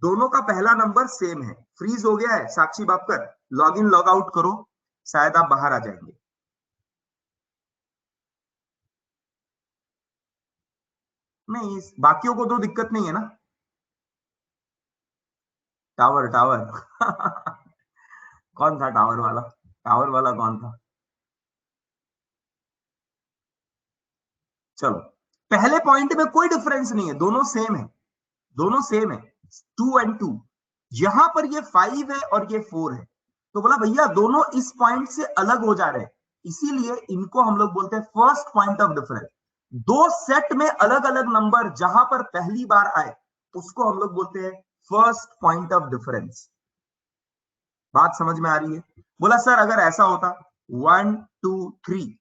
दोनों का पहला नंबर सेम है। फ्रीज हो गया है Sakshi Bapkar, log in log out करो, शायद आप बाहर आ जाएंगे। नहीं, बाकियों को तो दिक्कत नहीं है ना। टावर टावर कौन था टावर वाला? टावर वाला कौन था? चलो, पहले पॉइंट में कोई डिफरेंस नहीं है, दोनों सेम है, दोनों सेम है, 2 and 2। यहां पर ये 5 है और ये 4 है, तो बोला भैया दोनों इस पॉइंट से अलग हो जा रहे हैं, इसीलिए इनको हम लोग बोलते हैं फर्स्ट पॉइंट ऑफ डिफरेंस। दो सेट में अलग अलग नंबर जहां पर पहली बार आए, उसको हम लोग बोलते हैं फर्स्ट पॉइंट ऑफ डिफरेंस। बात समझ में आ रही है? बोला सर अगर ऐसा होता 1 2 3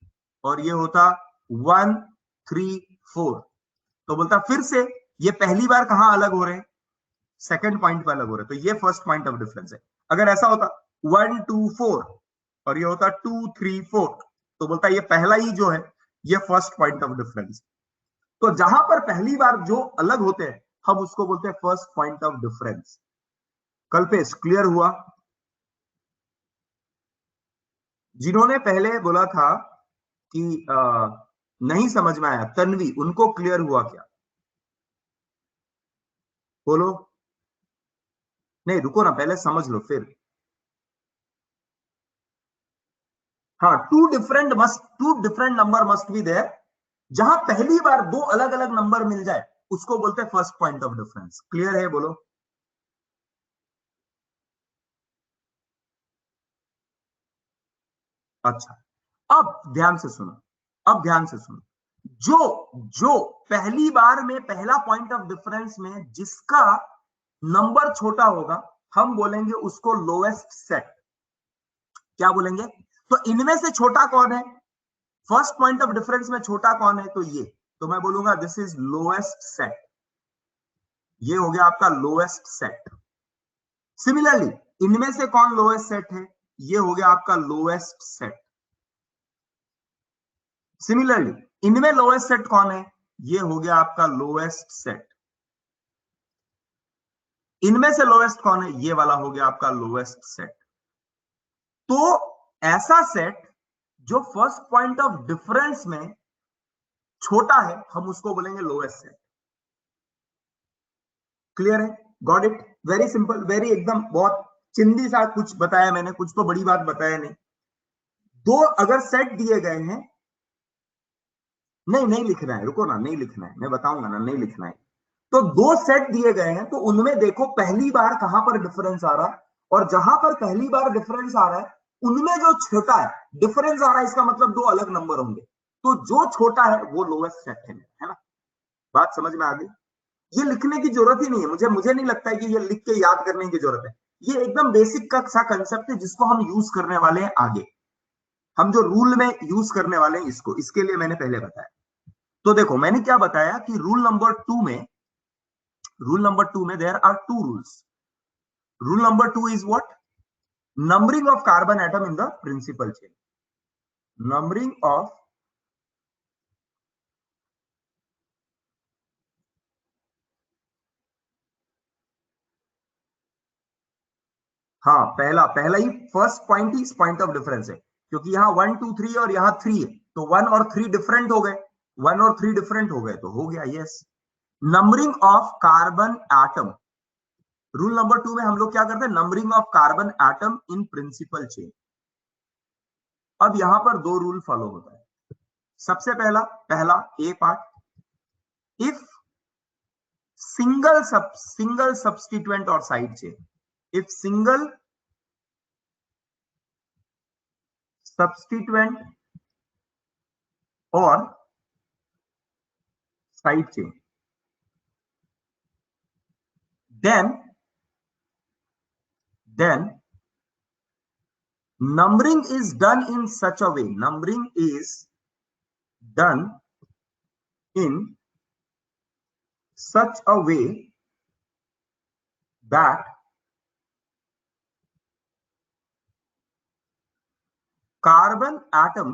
और ये होता 1 3 4, तो बोलता फिर से ये पहली बार कहां अलग हो रहे हैं? सेकंड पॉइंट पर अलग हो रहे हैं, तो ये फर्स्ट पॉइंट ऑफ डिफरेंस है। अगर ऐसा होता 1 2 4 और ये होता 2 3 4, तो बोलता ये पहला ही जो है ये फर्स्ट पॉइंट ऑफ डिफरेंस। तो जहां पर पहली बार जो अलग होते हैं, हम उसको बोलते हैं first point of difference. Kalpesh clear हुआ? जिन्होंने पहले बोला था कि नहीं समझ में आया, तन्वी, उनको क्लियर हुआ क्या? बोलो। नहीं रुको ना, पहले समझ लो फिर। हाँ, two different number must be there. जहां पहली बार दो अलग अलग नंबर मिल जाए, उसको बोलते हैं first point of difference. Clear है? बोलो। अच्छा, अब ध्यान से सुनो, अब ध्यान से सुनो। जो जो पहली बार में पहला पॉइंट ऑफ डिफरेंस में जिसका नंबर छोटा होगा, हम बोलेंगे उसको लोएस्ट सेट। क्या बोलेंगे? तो इनमें से छोटा कौन है? फर्स्ट पॉइंट ऑफ डिफरेंस में छोटा कौन है? तो ये, तो मैं बोलूंगा दिस इज लोएस्ट सेट। ये हो गया आपका लोएस्ट सेट। सिमिलरली इनमें से कौन लोएस्ट सेट है? ये हो गया आपका लोएस्ट सेट। सिमिलरली इनमें लोएस्ट सेट कौन है? ये हो गया आपका लोएस्ट सेट। इनमें से लोएस्ट कौन है? ये वाला हो गया आपका लोएस्ट सेट। तो ऐसा सेट जो फर्स्ट पॉइंट ऑफ डिफरेंस में छोटा है, हम उसको बोलेंगे लोएस्ट सेट। क्लियर है? Got it? Very simple, very एकदम बहुत चिंदी सा कुछ बताया मैंने, कुछ तो बड़ी बात बताया नहीं। दो अगर सेट दिए गए हैं, नहीं लिखना है, रुको ना, नहीं लिखना है, मैं बताऊंगा ना, नहीं लिखना है। तो दो सेट दिए गए हैं, तो उनमें देखो पहली बार कहां पर डिफरेंस आ रहा है, और जहां पर पहली बार डिफरेंस आ रहा है उनमें जो छोटा है डिफरेंस आ रहा है, इसका मतलब दो अलग नंबर होंगे, तो जो छोटा है वो लोएस्ट सेट है ना। बात समझ में आ गई? ये लिखने की जरूरत ही नहीं है, मुझे मुझे नहीं लगता है कि ये लिख के याद करने की जरूरत है। ये एकदम बेसिक का सा कंसेप्ट है जिसको हम यूज करने वाले हैं आगे, हम जो रूल में यूज करने वाले हैं इसको, इसके लिए मैंने पहले बताया। तो देखो मैंने क्या बताया कि रूल नंबर टू में there are two rules. Rule number two is what? Numbering of carbon atom in the principal chain. Numbering of हाँ, पहला पहला ही फर्स्ट पॉइंट ही पॉइंट ऑफ डिफरेंस है, क्योंकि यहाँ 1 2 3 और यहाँ 3 है, तो 1 और 3 डिफरेंट हो गए, 1 और 3 डिफरेंट हो गए, तो हो गया yes. Numbering of carbon atom, rule number two में हम लोग क्या करते हैं? Numbering of carbon atom in principle chain. अब यहां पर दो रूल फॉलो होता है। सबसे पहला A part, if single substituent और side chain, if single substituent और side chain, then numbering is done in such a way, numbering is done in such a way that carbon atom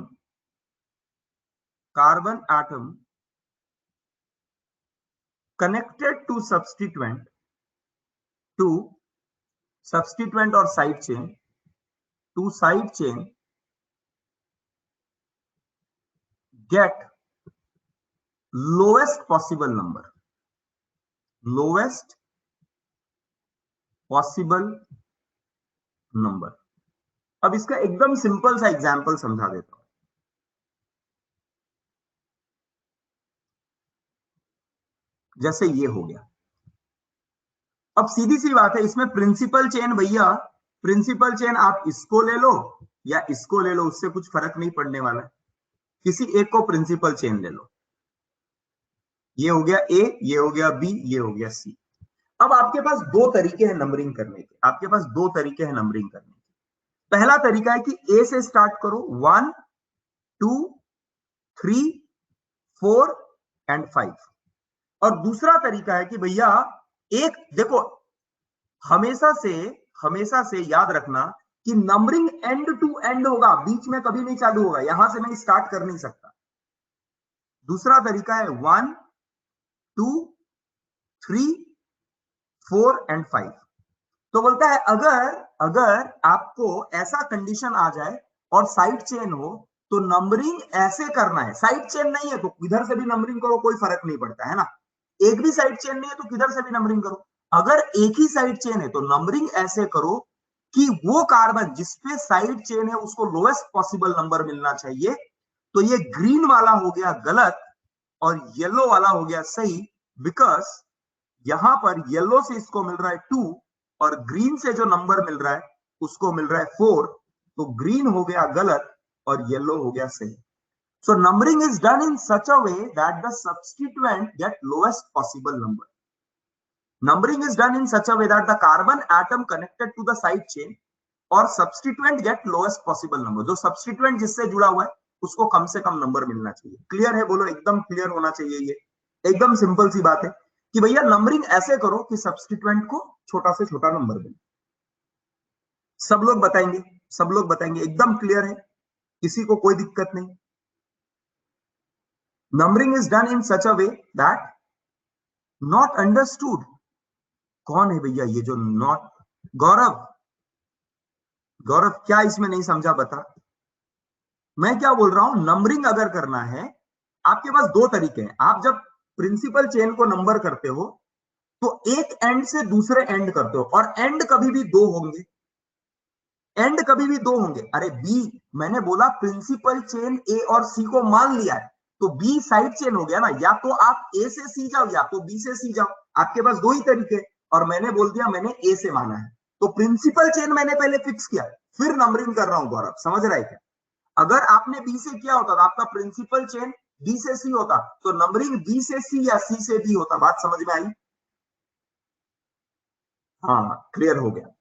connected to substituent or side chain, to side chain get lowest possible number, lowest possible number। अब इसका एकदम सिंपल सा एग्जांपल समझा देता हूं। जैसे ये हो गया, अब सीधी सी बात है, इसमें प्रिंसिपल चेन भैया, प्रिंसिपल चेन आप इसको ले लो या इसको ले लो, उससे कुछ फर्क नहीं पड़ने वाला है, किसी एक को प्रिंसिपल चेन ले लो। ये हो गया ए, ये हो गया बी, ये हो गया सी। अब आपके पास दो तरीके हैं नंबरिंग करने के, आपके पास दो तरीके हैं नंबरिंग करने के। पहला तरीका है कि ए से स्टार्ट करो, 1 2 3 4 एंड 5। और दूसरा तरीका है कि भैया एक देखो, हमेशा से याद रखना कि नंबरिंग एंड टू एंड होगा, बीच में कभी नहीं चालू होगा, यहां से मैं स्टार्ट कर नहीं सकता। दूसरा तरीका है 1 2 3 4 एंड 5। तो बोलता है अगर आपको ऐसा कंडीशन आ जाए और साइड चेन हो, तो नंबरिंग ऐसे करना है। साइड चेन नहीं है तो किधर से भी नंबरिंग करो, कोई फर्क नहीं पड़ता है ना। एक भी साइड चेन नहीं है तो किधर से भी नंबरिंग करो। अगर एक ही साइड चेन है तो नंबरिंग ऐसे करो कि वो कार्बन जिसपे साइड चेन है उसको लोएस्ट पॉसिबल नंबर मिलना चाहिए। तो ये ग्रीन वाला हो गया गलत और येलो वाला हो गया सही, बिकॉज यहां पर येलो से इसको मिल रहा है 2 और ग्रीन से जो नंबर मिल रहा है उसको मिल रहा है 4। तो ग्रीन हो गया गलत और येलो हो गया सही। So numbering is done in such a way that the substituent get lowest possible number. Numbering is done in such a way that the carbon atom connected to the side chain or substituent get lowest possible number. जो substituent जिससे जुड़ा हुआ है उसको कम से कम नंबर मिलना चाहिए। क्लियर है? बोलो, एकदम क्लियर होना चाहिए। ये एकदम सिंपल सी बात है कि भैया नंबरिंग ऐसे करो कि सब्स्टिट्यूएंट को छोटा से छोटा नंबर मिले। सब लोग बताएंगे, एकदम क्लियर है, किसी को कोई दिक्कत नहीं। Numbering is done in such a way that not understood. कौन है भैया ये जो नॉट? गौरव क्या इसमें नहीं समझा बता। मैं क्या बोल रहा हूं, नंबरिंग अगर करना है, आपके पास दो तरीके हैं। आप जब प्रिंसिपल चेन को नंबर करते हो तो एक एंड से दूसरे एंड करते हो, और एंड कभी भी दो होंगे। एंड कभी भी दो होंगे। अरे बी, मैंने बोला प्रिंसिपल चेन ए और सी को मान लिया है, तो बी साइड चेन हो गया ना। या तो आप ए से सी जाओ या तो बी से सी जाओ, आपके पास दो ही तरीके। और मैंने बोल दिया मैंने ए से माना है, तो प्रिंसिपल चेन मैंने पहले फिक्स किया, फिर नंबरिंग कर रहा हूं। गौरव समझ रहा है क्या? अगर आपने बी से किया होता तो आपका प्रिंसिपल चेन बी से सी होता, तो नंबरिंग बी से सी या सी से बी होता। बात समझ में आई? हाँ, क्लियर हो गया।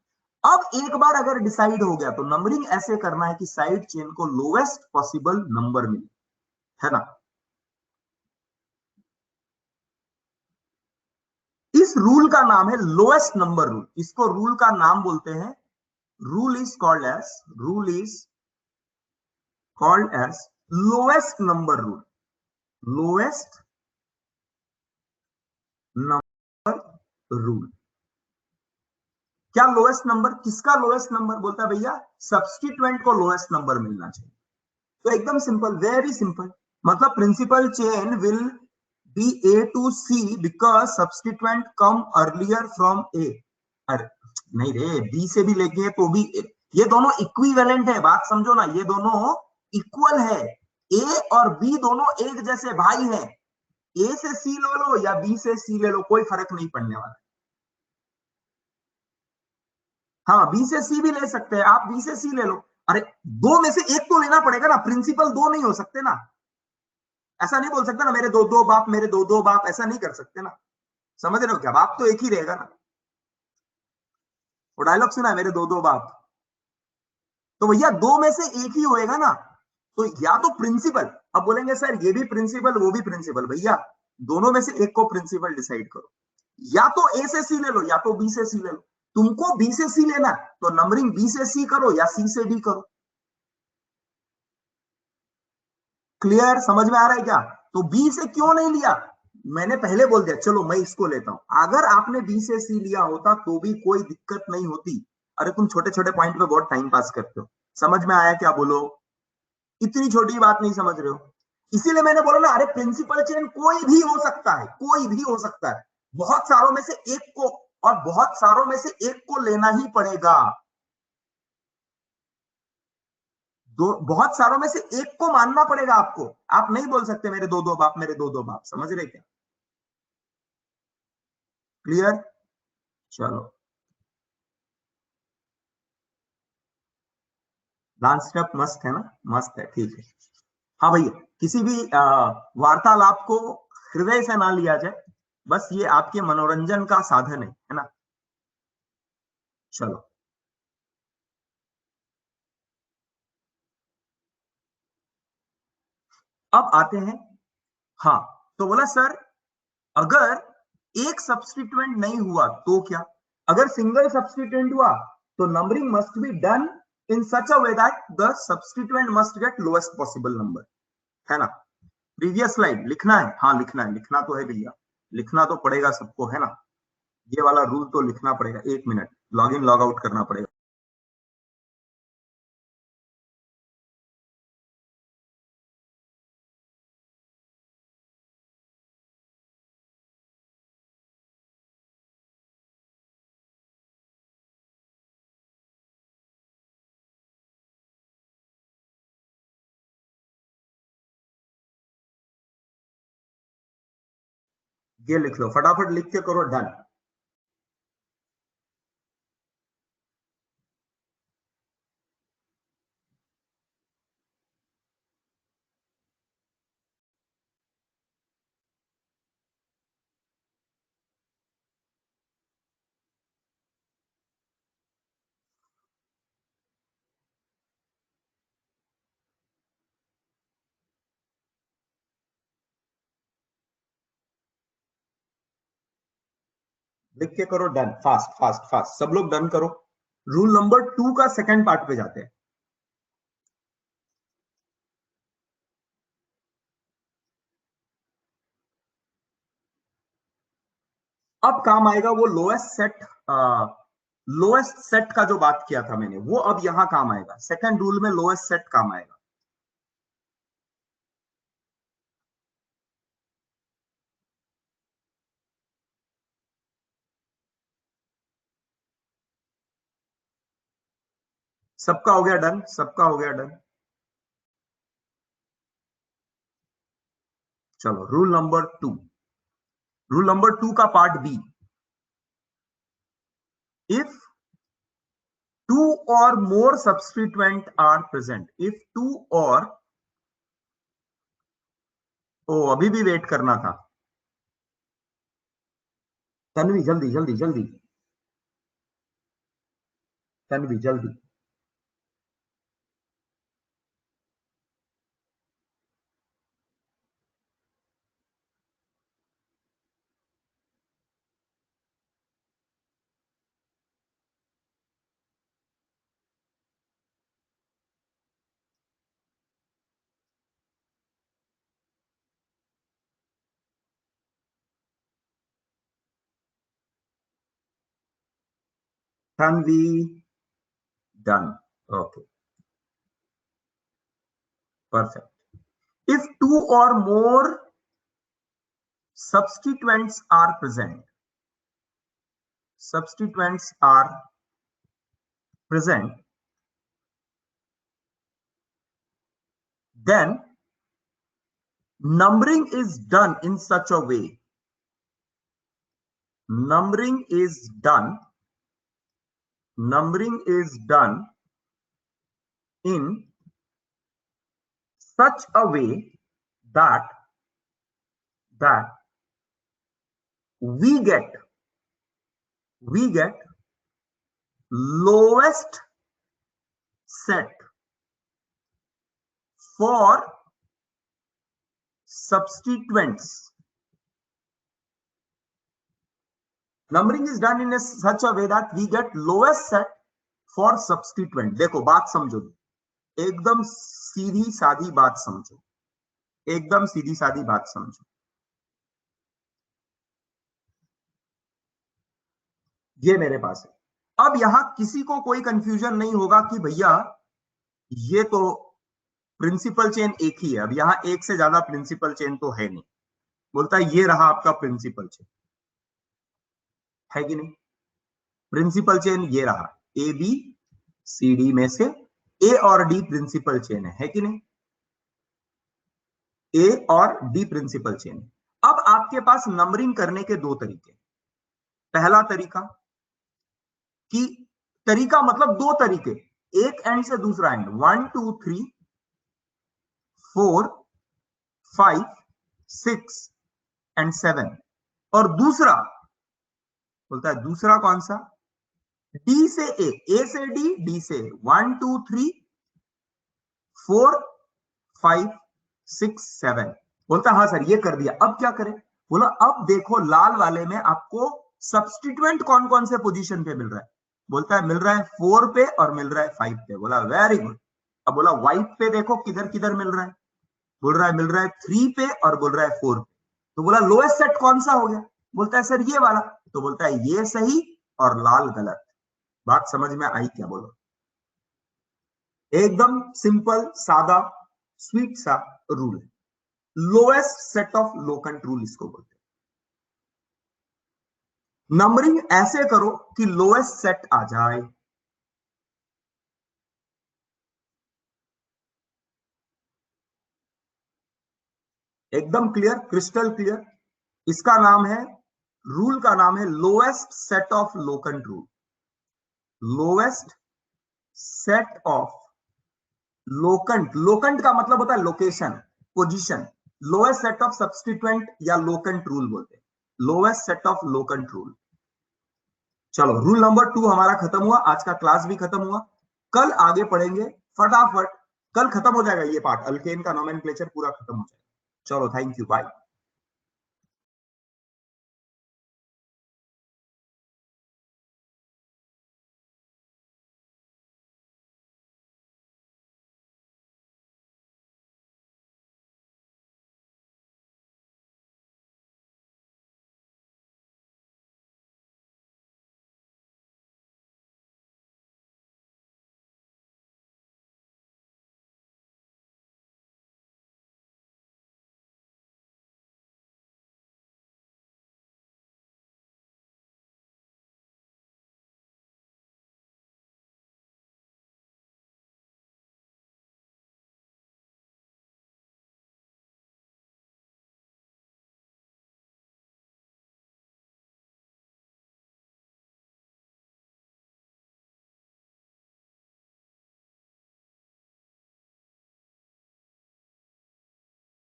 अब एक बार अगर डिसाइड हो गया तो नंबरिंग ऐसे करना है कि साइड चेन को लोएस्ट पॉसिबल नंबर मिले, है ना। इस रूल का नाम है लोएस्ट नंबर रूल। इसको रूल का नाम बोलते हैं, rule is called as, rule is called as lowest number rule. Lowest number rule. क्या लोएस्ट नंबर, किसका लोएस्ट नंबर बोलता है भैया? सब्स्टिट्यूएंट को लोएस्ट नंबर मिलना चाहिए। तो एकदम सिंपल, वेरी सिंपल। मतलब principal chain will be A to C because substituent come earlier from A. अरे नहीं रे, बी से भी लेके तो भी ये दोनों इक्विवेलेंट है। बात समझो ना, ये दोनों इक्वल है। ए और बी दोनों एक जैसे भाई हैं। ए से सी ले लो या बी से सी ले लो, कोई फर्क नहीं पड़ने वाला। हाँ, बी से सी भी ले सकते हैं आप, बी से सी ले लो। अरे दो में से एक तो लेना पड़ेगा ना, प्रिंसिपल दो नहीं हो सकते ना। ऐसा नहीं बोल सकते ना मेरे दो दो बाप, मेरे दो दो बाप, ऐसा नहीं कर सकते ना। समझ रहे हो क्या? बाप तो एक ही रहेगा ना। वो डायलॉग सुना है, मेरे दो दो बाप। तो भैया दो में से एक ही होएगा ना। तो या तो प्रिंसिपल, अब बोलेंगे सर ये भी प्रिंसिपल वो भी प्रिंसिपल, भैया दोनों में से एक को प्रिंसिपल डिसाइड करो। या तो ए से सी ले लो या तो बी से सी ले लो। तुमको बी से सी लेना है तो नंबरिंग बी से सी करो या सी से डी करो। क्लियर, समझ में आ रहा है क्या? तो बी से क्यों नहीं लिया, मैंने पहले बोल दिया, चलो मैं इसको लेता हूं। अगर आपने बी से सी लिया होता तो भी कोई दिक्कत नहीं होती। अरे तुम छोटे छोटे पॉइंट पे बहुत टाइम पास करते हो। समझ में आया क्या? बोलो। इतनी छोटी बात नहीं समझ रहे हो? इसीलिए मैंने बोला ना, अरे प्रिंसिपल चेन कोई भी हो सकता है, कोई भी हो सकता है। बहुत सारों में से एक को, और बहुत सारों में से एक को लेना ही पड़ेगा। दो, बहुत सारों में से एक को मानना पड़ेगा आपको। आप नहीं बोल सकते मेरे दो दो बाप, मेरे दो दो बाप। समझ रहे क्या? क्लियर? चलो, डांस स्टेप मस्त है ना, मस्त है, ठीक है। हाँ भैया, किसी भी वार्तालाप को हृदय से ना लिया जाए, बस ये आपके मनोरंजन का साधन है ना। चलो, अब आते हैं। हाँ, तो बोला सर अगर एक सब्स्टिट्यूएंट नहीं हुआ तो क्या? अगर सिंगल सब्स्टिट्यूएंट हुआ तो numbering must be done in such a way that the substituent must get lowest possible number, है ना। प्रीवियस स्लाइड लिखना है? हाँ लिखना है, लिखना तो है भैया, लिखना तो पड़ेगा सबको, है ना। ये वाला रूल तो लिखना पड़ेगा। एक minute, log in log out करना पड़ेगा। ये लिख लो, फटाफट लिख के करो, डन। लिख के करो, डन। फास्ट फास्ट फास्ट, सब लोग डन करो। रूल नंबर 2 का सेकंड पार्ट पे जाते हैं। अब काम आएगा वो लोएस्ट सेट, लोएस्ट सेट का जो बात किया था मैंने, वो अब यहां काम आएगा। सेकंड रूल में लोएस्ट सेट काम आएगा। सबका हो गया डन, सबका हो गया डन। चलो रूल नंबर 2, रूल नंबर 2 का part B, if two or more substituent are present, if two or, ओ अभी भी वेट करना था, तन्वी जल्दी जल्दी जल्दी, तन्वी जल्दी। Tanvi done, okay perfect. If two or more substituents are present, substituents are present, then numbering is done in such a way, numbering is done, numbering is done in such a way that we get lowest set for substituents. Numbering is done in such a way that we get lowest set for substituent. देखो बात समझो, एकदम सीधी सादी बात समझो, एकदम सीधी सादी बात समझो। ये मेरे पास है। अब यहां किसी को कोई कंफ्यूजन नहीं होगा कि भैया ये तो प्रिंसिपल चेन एक ही है, अब यहां एक से ज्यादा प्रिंसिपल चेन तो है नहीं। बोलता है ये रहा आपका प्रिंसिपल चेन, है कि नहीं? प्रिंसिपल चेन ये रहा, ए बी सी डी में से ए और डी प्रिंसिपल चेन है कि नहीं? ए और डी प्रिंसिपल चेन। अब आपके पास नंबरिंग करने के दो तरीके। पहला तरीका कि तरीका मतलब दो तरीके, एक एंड से दूसरा एंड, 1 2 3 4 5 6 एंड 7। और दूसरा बोलता है दूसरा कौन सा, डी से ए से डी से 1 2 3 4 5 6 7। बोलता है हाँ सर ये कर दिया, अब क्या करें? बोला अब देखो लाल वाले में आपको सब्स्टिट्यूएंट कौन कौन से पोजीशन पे मिल रहा है। बोलता है मिल रहा है 4 पे और मिल रहा है 5 पे। बोला वेरी गुड। अब बोला व्हाइट पे देखो किधर किधर मिल रहा है, बोल रहा है मिल रहा है 3 पे और बोल रहा है 4 पे। तो बोला लोएस्ट सेट कौन सा हो गया? बोलता है सर ये वाला। तो बोलता है ये सही और लाल गलत। बात समझ में आई क्या? बोलो। एकदम सिंपल सादा स्वीट सा रूल है, lowest set of locant rule इसको बोलते हैं। नंबरिंग ऐसे करो कि लोएस्ट सेट आ जाए। एकदम क्लियर, क्रिस्टल क्लियर। इसका नाम है, रूल का नाम है lowest set of locant rule. Lowest set of locant, locant का मतलब होता है location, position. Lowest set of substituent या लोकेंट रूल बोलते हैं, lowest set of locant rule. चलो रूल नंबर 2 हमारा खत्म हुआ, आज का क्लास भी खत्म हुआ। कल आगे पढ़ेंगे फटाफट, कल खत्म हो जाएगा ये पार्ट, अल्केन का नोमेनक्लेचर पूरा खत्म हो जाएगा। चलो थैंक यू, बाय।